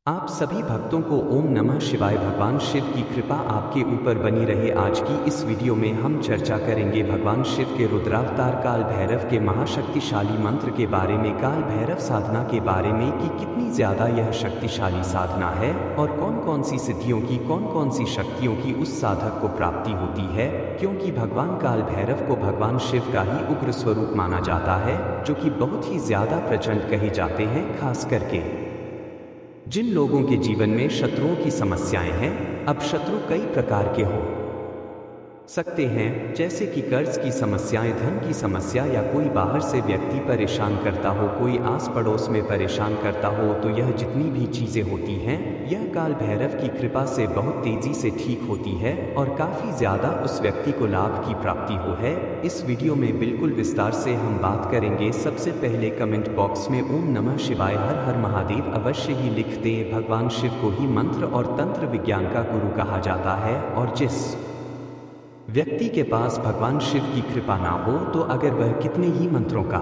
आप सभी भक्तों को ओम नमः शिवाय। भगवान शिव की कृपा आपके ऊपर बनी रहे। आज की इस वीडियो में हम चर्चा करेंगे भगवान शिव के रुद्रावतार काल भैरव के महाशक्तिशाली मंत्र के बारे में, काल भैरव साधना के बारे में कि कितनी ज़्यादा यह शक्तिशाली साधना है और कौन कौन सी सिद्धियों की, कौन कौन सी शक्तियों की उस साधक को प्राप्ति होती है। क्योंकि भगवान काल भैरव को भगवान शिव का ही उग्र स्वरूप माना जाता है, जो कि बहुत ही ज़्यादा प्रचंड कहे जाते हैं। खास करके जिन लोगों के जीवन में शत्रुओं की समस्याएं हैं, अब शत्रु कई प्रकार के हो सकते हैं, जैसे कि कर्ज की समस्याएं, धन की समस्या, या कोई बाहर से व्यक्ति परेशान करता हो, कोई आस पड़ोस में परेशान करता हो। तो यह जितनी भी चीज़ें होती हैं, यह काल भैरव की कृपा से बहुत तेज़ी से ठीक होती है और काफ़ी ज़्यादा उस व्यक्ति को लाभ की प्राप्ति हो है। इस वीडियो में बिल्कुल विस्तार से हम बात करेंगे। सबसे पहले कमेंट बॉक्स में ओम नमः शिवाय, हर हर महादेव अवश्य ही लिख दें। भगवान शिव को ही मंत्र और तंत्र विज्ञान का गुरु कहा जाता है, और जिस व्यक्ति के पास भगवान शिव की कृपा ना हो, तो अगर वह कितने ही मंत्रों का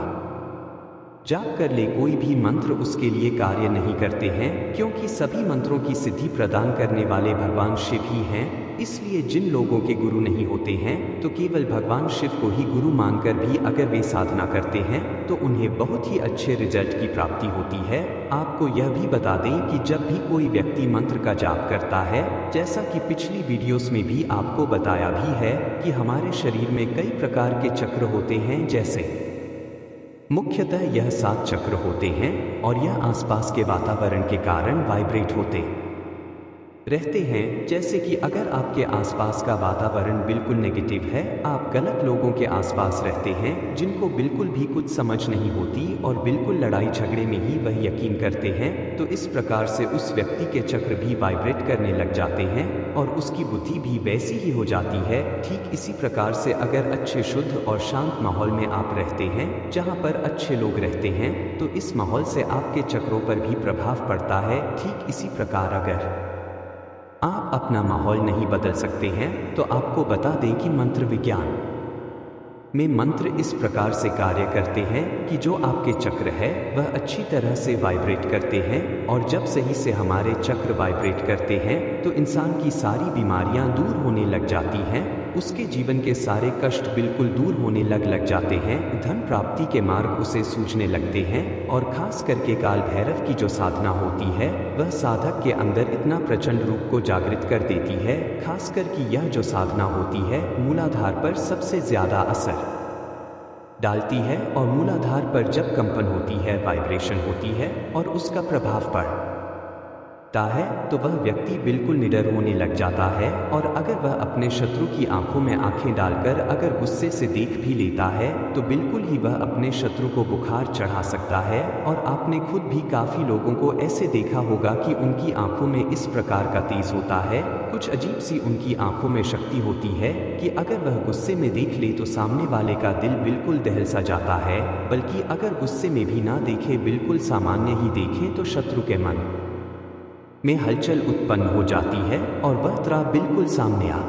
जाप कर ले, कोई भी मंत्र उसके लिए कार्य नहीं करते हैं, क्योंकि सभी मंत्रों की सिद्धि प्रदान करने वाले भगवान शिव ही हैं। इसलिए जिन लोगों के गुरु नहीं होते हैं, तो केवल भगवान शिव को ही गुरु मानकर भी अगर वे साधना करते हैं, तो उन्हें बहुत ही अच्छे रिजल्ट की प्राप्ति होती है। आपको यह भी बता दें कि जब भी कोई व्यक्ति मंत्र का जाप करता है, जैसा कि पिछली वीडियोस में भी आपको बताया भी है कि हमारे शरीर में कई प्रकार के चक्र होते हैं, जैसे मुख्यतः यह 7 चक्र होते हैं, और यह आसपास के वातावरण के कारण वाइब्रेट होते रहते हैं। जैसे कि अगर आपके आसपास का वातावरण बिल्कुल नेगेटिव है, आप गलत लोगों के आसपास रहते हैं जिनको बिल्कुल भी कुछ समझ नहीं होती और बिल्कुल लड़ाई झगड़े में ही वह यकीन करते हैं, तो इस प्रकार से उस व्यक्ति के चक्र भी वाइब्रेट करने लग जाते हैं और उसकी बुद्धि भी वैसी ही हो जाती है। ठीक इसी प्रकार से अगर अच्छे, शुद्ध और शांत माहौल में आप रहते हैं, जहाँ पर अच्छे लोग रहते हैं, तो इस माहौल से आपके चक्रों पर भी प्रभाव पड़ता है। ठीक इसी प्रकार अगर आप अपना माहौल नहीं बदल सकते हैं, तो आपको बता दें कि मंत्र विज्ञान में मंत्र इस प्रकार से कार्य करते हैं कि जो आपके चक्र है वह अच्छी तरह से वाइब्रेट करते हैं, और जब सही से हमारे चक्र वाइब्रेट करते हैं तो इंसान की सारी बीमारियां दूर होने लग जाती हैं, उसके जीवन के सारे कष्ट बिल्कुल दूर होने लग जाते हैं, धन प्राप्ति के मार्ग उसे सूझने लगते हैं। और खास करके काल भैरव की जो साधना होती है, वह साधक के अंदर इतना प्रचंड रूप को जागृत कर देती है। खासकर कि यह जो साधना होती है, मूलाधार पर सबसे ज्यादा असर डालती है, और मूलाधार पर जब कंपन होती है, वाइब्रेशन होती है और उसका प्रभाव पड़ता है, तो वह व्यक्ति बिल्कुल निडर होने लग जाता है। और अगर वह अपने शत्रु की आंखों में आंखें डालकर अगर गुस्से से देख भी लेता है, तो बिल्कुल ही वह अपने शत्रु को बुखार चढ़ा सकता है। और आपने खुद भी काफ़ी लोगों को ऐसे देखा होगा कि उनकी आंखों में इस प्रकार का तेज होता है, कुछ अजीब सी उनकी आंखों में शक्ति होती है कि अगर वह गुस्से में देख ले तो सामने वाले का दिल बिल्कुल दहल सा जाता है, बल्कि अगर गुस्से में भी ना देखे, बिल्कुल सामान्य ही देखें, तो शत्रु के मन में हलचल उत्पन्न हो जाती है और वह त्राह बिल्कुल सामने आ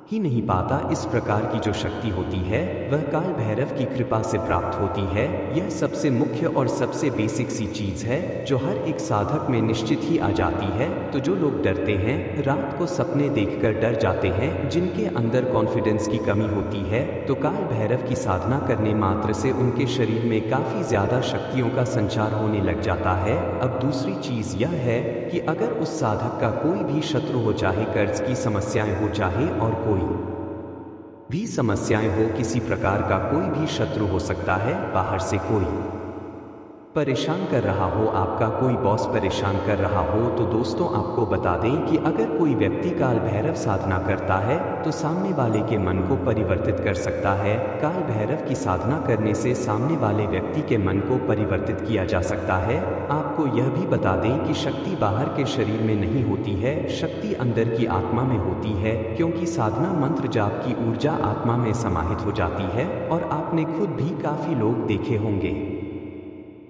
ही नहीं पाता। इस प्रकार की जो शक्ति होती है, वह काल भैरव की कृपा से प्राप्त होती है। यह सबसे मुख्य और सबसे बेसिक सी चीज़ है जो हर एक साधक में निश्चित ही आ जाती है। तो जो लोग डरते हैं, रात को सपने देखकर डर जाते हैं, जिनके अंदर कॉन्फिडेंस की कमी होती है, तो काल भैरव की साधना करने मात्र से उनके शरीर में काफ़ी ज़्यादा शक्तियों का संचार होने लग जाता है। अब दूसरी चीज़ यह है कि अगर उस साधक का कोई भी शत्रु हो, चाहे कर्ज की समस्याएं हो, चाहे और कोई भी समस्याएं हो, किसी प्रकार का कोई भी शत्रु हो सकता है, बाहर से कोई परेशान कर रहा हो, आपका कोई बॉस परेशान कर रहा हो, तो दोस्तों आपको बता दें कि अगर कोई व्यक्ति काल भैरव साधना करता है, तो सामने वाले के मन को परिवर्तित कर सकता है। काल भैरव की साधना करने से सामने वाले व्यक्ति के मन को परिवर्तित किया जा सकता है। आपको यह भी बता दें कि शक्ति बाहर के शरीर में नहीं होती है, शक्ति अंदर की आत्मा में होती है, क्योंकि साधना मंत्र जाप की ऊर्जा आत्मा में समाहित हो जाती है। और आपने खुद भी काफ़ी लोग देखे होंगे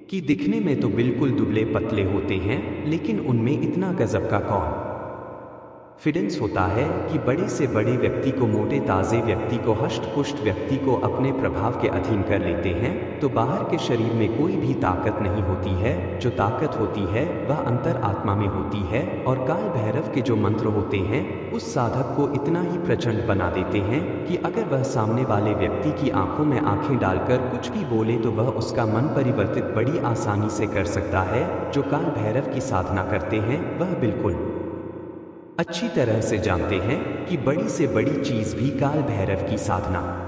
कि दिखने में तो बिल्कुल दुबले पतले होते हैं, लेकिन उनमें इतना गजब का कौन कॉन्फिडेंस होता है कि बड़े से बड़े व्यक्ति को, मोटे ताजे व्यक्ति को, हष्ट-पुष्ट व्यक्ति को अपने प्रभाव के अधीन कर लेते हैं तो बाहर के शरीर में कोई भी ताकत नहीं होती है। जो ताकत होती है वह अंतर आत्मा में होती है। और काल भैरव के जो मंत्र होते हैं उस साधक को इतना ही प्रचंड बना देते हैं कि अगर वह सामने वाले व्यक्ति की आंखों में आंखें डालकर कुछ भी बोले तो वह उसका मन परिवर्तित बड़ी आसानी से कर सकता है। जो काल भैरव की साधना करते हैं वह बिल्कुल अच्छी तरह से जानते हैं कि बड़ी से बड़ी चीज भी काल भैरव की साधना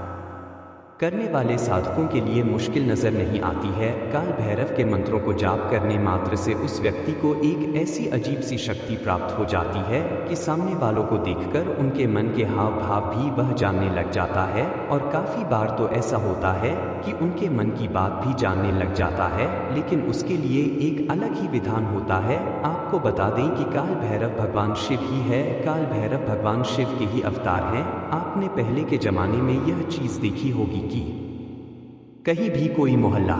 करने वाले साधकों के लिए मुश्किल नजर नहीं आती है। काल भैरव के मंत्रों को जाप करने मात्र से उस व्यक्ति को एक ऐसी अजीब सी शक्ति प्राप्त हो जाती है कि सामने वालों को देखकर उनके मन के हाव भाव भी वह जानने लग जाता है। और काफी बार तो ऐसा होता है कि उनके मन की बात भी जानने लग जाता है, लेकिन उसके लिए एक अलग ही विधान होता है। आपको बता दें कि काल भैरव भगवान शिव ही है। काल भैरव भगवान शिव के ही अवतार हैं। आपने पहले के जमाने में यह चीज देखी होगी कि कहीं भी कोई मोहल्ला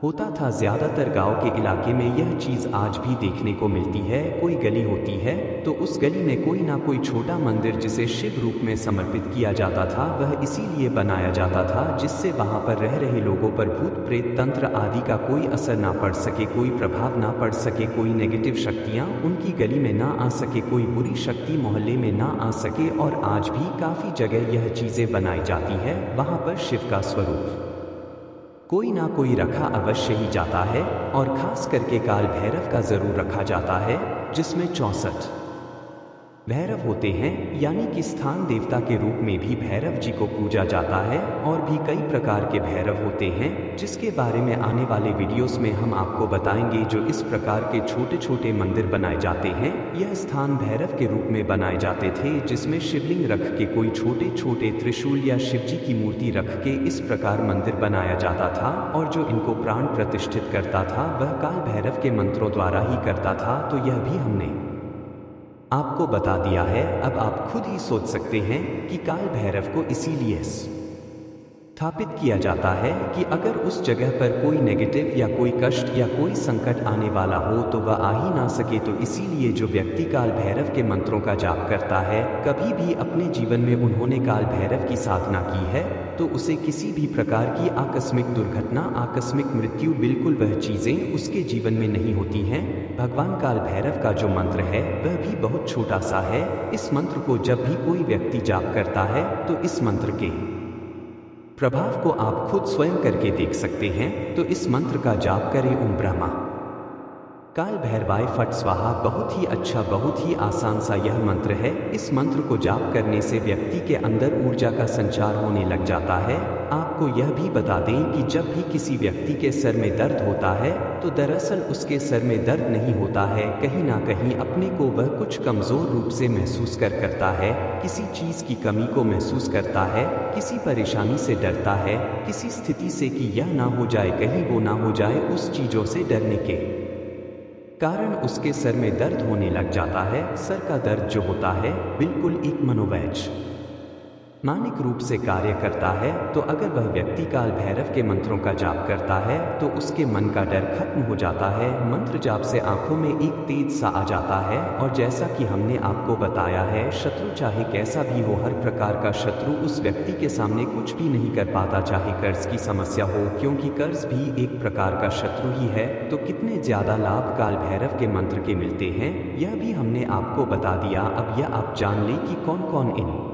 होता था, ज्यादातर गांव के इलाके में यह चीज आज भी देखने को मिलती है। कोई गली होती है तो उस गली में कोई ना कोई छोटा मंदिर जिसे शिव रूप में समर्पित किया जाता था, वह इसीलिए बनाया जाता था जिससे वहां पर रह रहे लोगों पर भूत प्रेत तंत्र आदि का कोई असर ना पड़ सके, कोई प्रभाव ना पड़ सके, कोई नेगेटिव शक्तियां उनकी गली में ना आ सके, कोई बुरी शक्ति मोहल्ले में ना आ सके। और आज भी काफी जगह यह चीजें बनाई जाती है। वहां पर शिव का स्वरूप कोई ना कोई रखा अवश्य ही जाता है और खास करके काल भैरव का जरूर रखा जाता है, जिसमें 64 भैरव होते हैं, यानी कि स्थान देवता के रूप में भी भैरव जी को पूजा जाता है। और भी कई प्रकार के भैरव होते हैं जिसके बारे में आने वाले वीडियोस में हम आपको बताएंगे। जो इस प्रकार के छोटे छोटे मंदिर बनाए जाते हैं यह स्थान भैरव के रूप में बनाए जाते थे, जिसमें शिवलिंग रख के, कोई छोटे छोटे त्रिशूल या शिवजी की मूर्ति रख के इस प्रकार मंदिर बनाया जाता था। और जो इनको प्राण प्रतिष्ठित करता था वह काल भैरव के मंत्रों द्वारा ही करता था। तो यह भी हमने आपको बता दिया है। अब आप खुद ही सोच सकते हैं कि काल भैरव को इसीलिए स्थापित किया जाता है कि अगर उस जगह पर कोई नेगेटिव या कोई कष्ट या कोई संकट आने वाला हो तो वह आ ही ना सके। तो इसीलिए जो व्यक्ति काल भैरव के मंत्रों का जाप करता है, कभी भी अपने जीवन में उन्होंने काल भैरव की साधना की है तो उसे किसी भी प्रकार की आकस्मिक दुर्घटना, आकस्मिक मृत्यु, बिल्कुल वह चीजें उसके जीवन में नहीं होती हैं। भगवान काल भैरव का जो मंत्र है वह भी बहुत छोटा सा है। इस मंत्र को जब भी कोई व्यक्ति जाप करता है तो इस मंत्र के प्रभाव को आप खुद स्वयं करके देख सकते हैं। तो इस मंत्र का जाप करें। ओम ब्रह्मा काल भैरवाय फट स्वाहा। बहुत ही अच्छा, बहुत ही आसान सा यह मंत्र है। इस मंत्र को जाप करने से व्यक्ति के अंदर ऊर्जा का संचार होने लग जाता है। आपको यह भी बता दें कि जब भी किसी व्यक्ति के सर में दर्द होता है तो दरअसल उसके सर में दर्द नहीं होता है, कहीं ना कहीं अपने को वह कुछ कमजोर रूप से महसूस करता है, किसी चीज की कमी को महसूस करता है, किसी परेशानी से डरता है, किसी स्थिति से कि यह ना हो जाए, कहीं वो ना हो जाए, उस चीजों से डरने के कारण उसके सर में दर्द होने लग जाता है। सर का दर्द जो होता है बिल्कुल एक मनोवैज्ञानिक मानिक रूप से कार्य करता है। तो अगर वह व्यक्ति काल भैरव के मंत्रों का जाप करता है तो उसके मन का डर खत्म हो जाता है। मंत्र जाप से आंखों में एक तेज सा आ जाता है। और जैसा कि हमने आपको बताया है, शत्रु चाहे कैसा भी हो, हर प्रकार का शत्रु उस व्यक्ति के सामने कुछ भी नहीं कर पाता। चाहे कर्ज की समस्या हो, क्योंकि कर्ज भी एक प्रकार का शत्रु ही है। तो कितने ज्यादा लाभ काल भैरव के मंत्र के मिलते हैं यह भी हमने आपको बता दिया। अब यह आप जान लें कि कौन कौन इन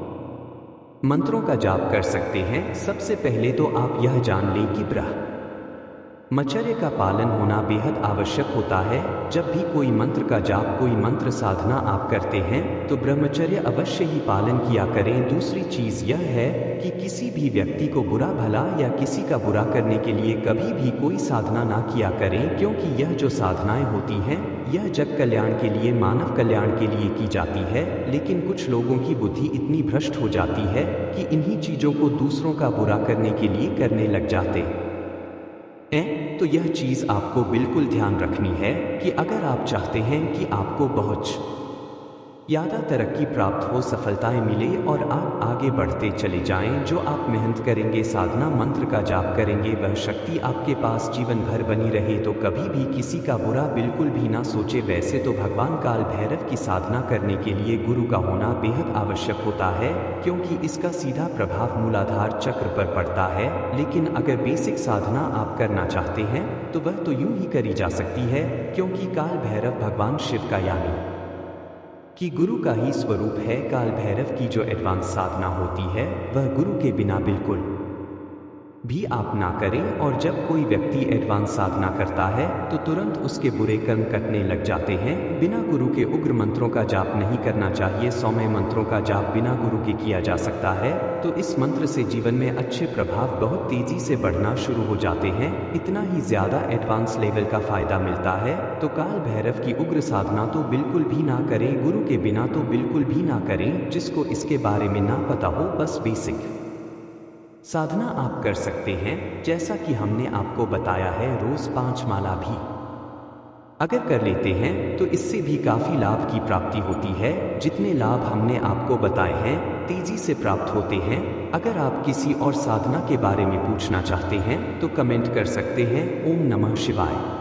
मंत्रों का जाप कर सकते हैं। सबसे पहले तो आप यह जान लें कि ब्रह्मचर्य का पालन होना बेहद आवश्यक होता है। जब भी कोई मंत्र का जाप, कोई मंत्र साधना आप करते हैं तो ब्रह्मचर्य अवश्य ही पालन किया करें। दूसरी चीज यह है कि किसी भी व्यक्ति को बुरा भला या किसी का बुरा करने के लिए कभी भी कोई साधना ना किया करें, क्योंकि यह जो साधनाएं होती हैं यह जग कल्याण के लिए, मानव कल्याण के लिए की जाती है। लेकिन कुछ लोगों की बुद्धि इतनी भ्रष्ट हो जाती है कि इन्हीं चीजों को दूसरों का बुरा करने के लिए करने लग जाते हैं। तो यह चीज आपको बिल्कुल ध्यान रखनी है कि अगर आप चाहते हैं कि आपको बहुत ज़्यादा तरक्की प्राप्त हो, सफलताएं मिले और आप आगे बढ़ते चले जाएं। जो आप मेहनत करेंगे, साधना मंत्र का जाप करेंगे, वह शक्ति आपके पास जीवन भर बनी रहे। तो कभी भी किसी का बुरा बिल्कुल भी ना सोचे। वैसे तो भगवान काल भैरव की साधना करने के लिए गुरु का होना बेहद आवश्यक होता है, क्योंकि इसका सीधा प्रभाव मूलाधार चक्र पर पड़ता है। लेकिन अगर बेसिक साधना आप करना चाहते हैं तो वह तो यूं ही करी जा सकती है, क्योंकि काल भैरव भगवान शिव का यानी कि गुरु का ही स्वरूप है। काल भैरव की जो एडवांस साधना होती है वह गुरु के बिना बिल्कुल भी आप ना करें। और जब कोई व्यक्ति एडवांस साधना करता है तो तुरंत उसके बुरे कर्म कटने लग जाते हैं। बिना गुरु के उग्र मंत्रों का जाप नहीं करना चाहिए। सौम्य मंत्रों का जाप बिना गुरु के किया जा सकता है, तो इस मंत्र से जीवन में अच्छे प्रभाव बहुत तेजी से बढ़ना शुरू हो जाते हैं। इतना ही ज्यादा एडवांस लेवल का फायदा मिलता है। तो काल भैरव की उग्र साधना तो बिल्कुल भी ना करें, गुरु के बिना तो बिल्कुल भी ना करें। जिसको इसके बारे में ना पता हो, बस बेसिक साधना आप कर सकते हैं, जैसा कि हमने आपको बताया है। रोज 5 माला भी अगर कर लेते हैं तो इससे भी काफ़ी लाभ की प्राप्ति होती है। जितने लाभ हमने आपको बताए हैं तेजी से प्राप्त होते हैं। अगर आप किसी और साधना के बारे में पूछना चाहते हैं तो कमेंट कर सकते हैं। ओम नमः शिवाय।